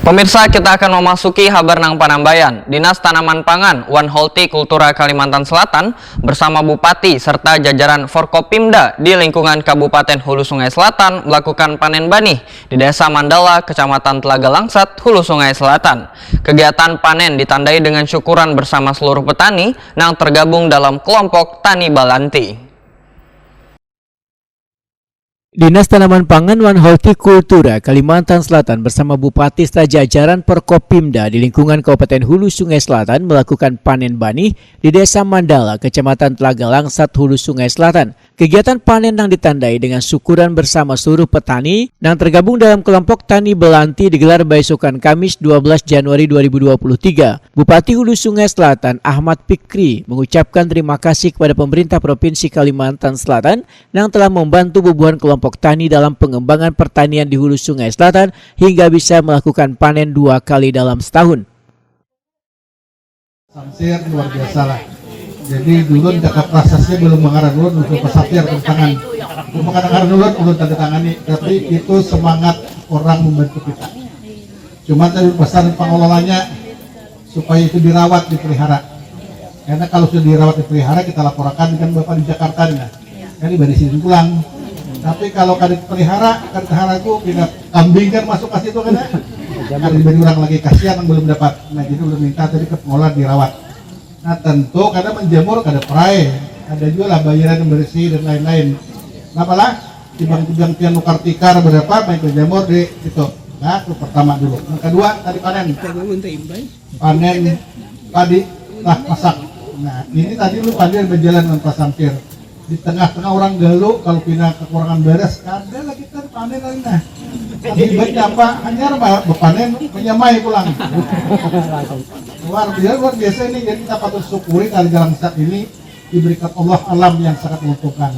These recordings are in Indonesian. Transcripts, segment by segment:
Pemirsa, kita akan memasuki Habar Nang Panambayan. Dinas Tanaman Pangan Wan Hortikultura Kalimantan Selatan bersama Bupati serta jajaran Forkopimda di lingkungan Kabupaten Hulu Sungai Selatan melakukan panen banih di Desa Mandala, Kecamatan Telaga Langsat, Hulu Sungai Selatan. Kegiatan panen ditandai dengan syukuran bersama seluruh petani yang tergabung dalam kelompok Tani Balanti. Dinas Tanaman Pangan Wan Hortikultura Kalimantan Selatan bersama Bupati serta jajaran Forkopimda di lingkungan Kabupaten Hulu Sungai Selatan melakukan panen banih di Desa Mandala, Kecamatan Telaga Langsat, Hulu Sungai Selatan. Kegiatan panen yang ditandai dengan syukuran bersama seluruh petani yang tergabung dalam kelompok Tani Balanti digelar besokan Kamis 12 Januari 2023. Bupati Hulu Sungai Selatan Ahmad Fikri mengucapkan terima kasih kepada pemerintah Provinsi Kalimantan Selatan yang telah membantu bubuhan kelompok tani dalam pengembangan pertanian di Hulu Sungai Selatan hingga bisa melakukan panen 2 kali dalam setahun. Samsir luar biasa lah. Jadi dulu dekat prosesnya belum mengarah dulu untuk pesapir tangan. Belum mengarah dulu ulun tanda tangani, tapi itu semangat orang membantu kita. Cuma tadi pesan pengelolanya supaya itu dirawat, dipelihara. Karena kalau sudah dirawat, dipelihara, kita laporkan kan Bapak di Jakarta nih. Kan di sini pulang. Tapi kalau kada dipelihara itu pindah kambing kan masuk ke situ kan ya. Ada diberi orang lagi kasihan yang belum dapat. Nah jadi udah minta tadi ke pengelola dirawat. Nah tentu karena menjemur kada perai, ada juga lah bayaran yang bersih dan lain-lain. Kenapa lah? Timbang-timbang pian nukar tikar berapa main menjemur di situ. Nah itu pertama dulu. Yang kedua tadi panen. Panen padi lah masak. Nah ini tadi lu panen berjalan dengan Pak Sampir. Di tengah-tengah orang galuh kalau pindah kekurangan beres kada lagi kan panen lagi nah akibatnya apa hanya berpanen menyamai pulang luar biasa ini. Jadi kita patut syukuri kali Langsat ini diberikan Allah alam yang sangat menguntungkan.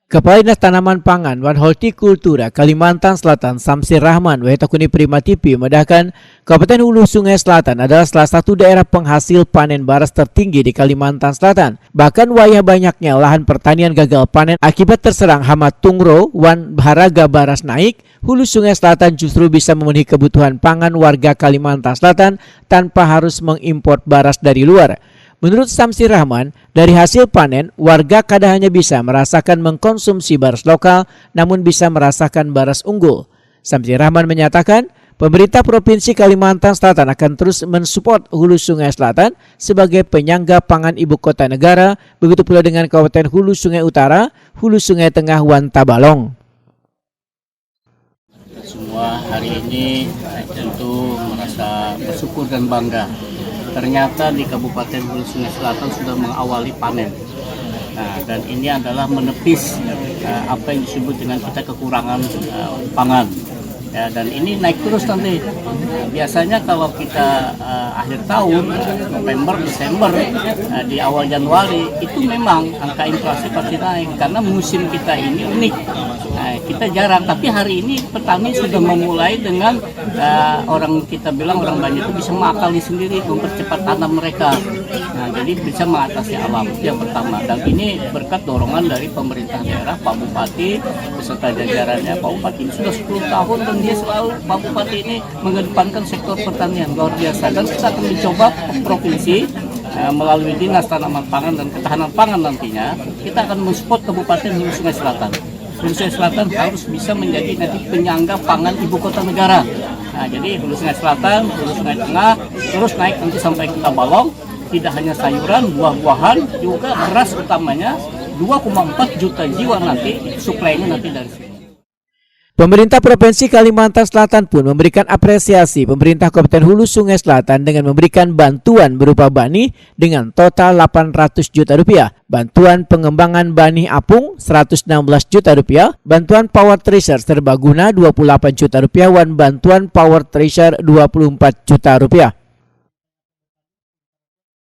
Kepala Dinas Tanaman Pangan Wan Hortikultura Kalimantan Selatan Samsir Rahman Wahitakuni Prima TV memedahkan Kabupaten Hulu Sungai Selatan adalah salah satu daerah penghasil panen baras tertinggi di Kalimantan Selatan. Bahkan wayah banyaknya lahan pertanian gagal panen akibat terserang hama tungro wan harga baras naik, Hulu Sungai Selatan justru bisa memenuhi kebutuhan pangan warga Kalimantan Selatan tanpa harus mengimpor baras dari luar. Menurut Samsir Rahman, dari hasil panen, warga kada hanya bisa merasakan mengkonsumsi baras lokal, namun bisa merasakan baras unggul. Samsir Rahman menyatakan, pemerintah Provinsi Kalimantan Selatan akan terus mensupport Hulu Sungai Selatan sebagai penyangga pangan ibu kota negara, begitu pula dengan Kabupaten Hulu Sungai Utara, Hulu Sungai Tengah, wan Tabalong. Semua hari ini tentu merasa bersyukur dan bangga. Ternyata di Kabupaten Hulu Sungai Selatan sudah mengawali panen. Nah, dan ini adalah menepis apa yang disebut dengan kita kekurangan pangan. Ya, dan ini naik terus nanti. Biasanya kalau kita akhir tahun, November, Desember, di awal Januari, itu memang angka inflasi pasti naik. Karena musim kita ini unik. Nah, kita jarang, tapi hari ini petani sudah memulai dengan orang kita bilang orang banyak itu bisa mengakali sendiri, mempercepat tanam mereka. Nah, jadi bisa mengatasi alam, itu yang pertama. Dan ini berkat dorongan dari pemerintah daerah, Pak Bupati, beserta jajarannya. Pak Bupati ini sudah 10 tahun dan dia selalu, Pak Bupati ini mengedepankan sektor pertanian, luar biasa. Dan kita akan mencoba provinsi melalui Dinas Tanaman Pangan dan Ketahanan Pangan nantinya, kita akan mensupport Kabupaten Hulu Sungai Selatan. Hulu Sungai Selatan harus bisa menjadi nanti penyangga pangan ibu kota negara. Nah, jadi Hulu Sungai Selatan, Hulu Sungai Tengah, terus naik nanti sampai ke Tabalong. Tidak hanya sayuran, buah-buahan, juga beras utamanya 2,4 juta jiwa nanti suplainya nanti dari sini. Pemerintah Provinsi Kalimantan Selatan pun memberikan apresiasi pemerintah Kabupaten Hulu Sungai Selatan dengan memberikan bantuan berupa banih dengan total 800 juta rupiah, bantuan pengembangan banih apung 116 juta rupiah, bantuan power thresher serbaguna 28 juta rupiah, dan bantuan power thresher 24 juta rupiah.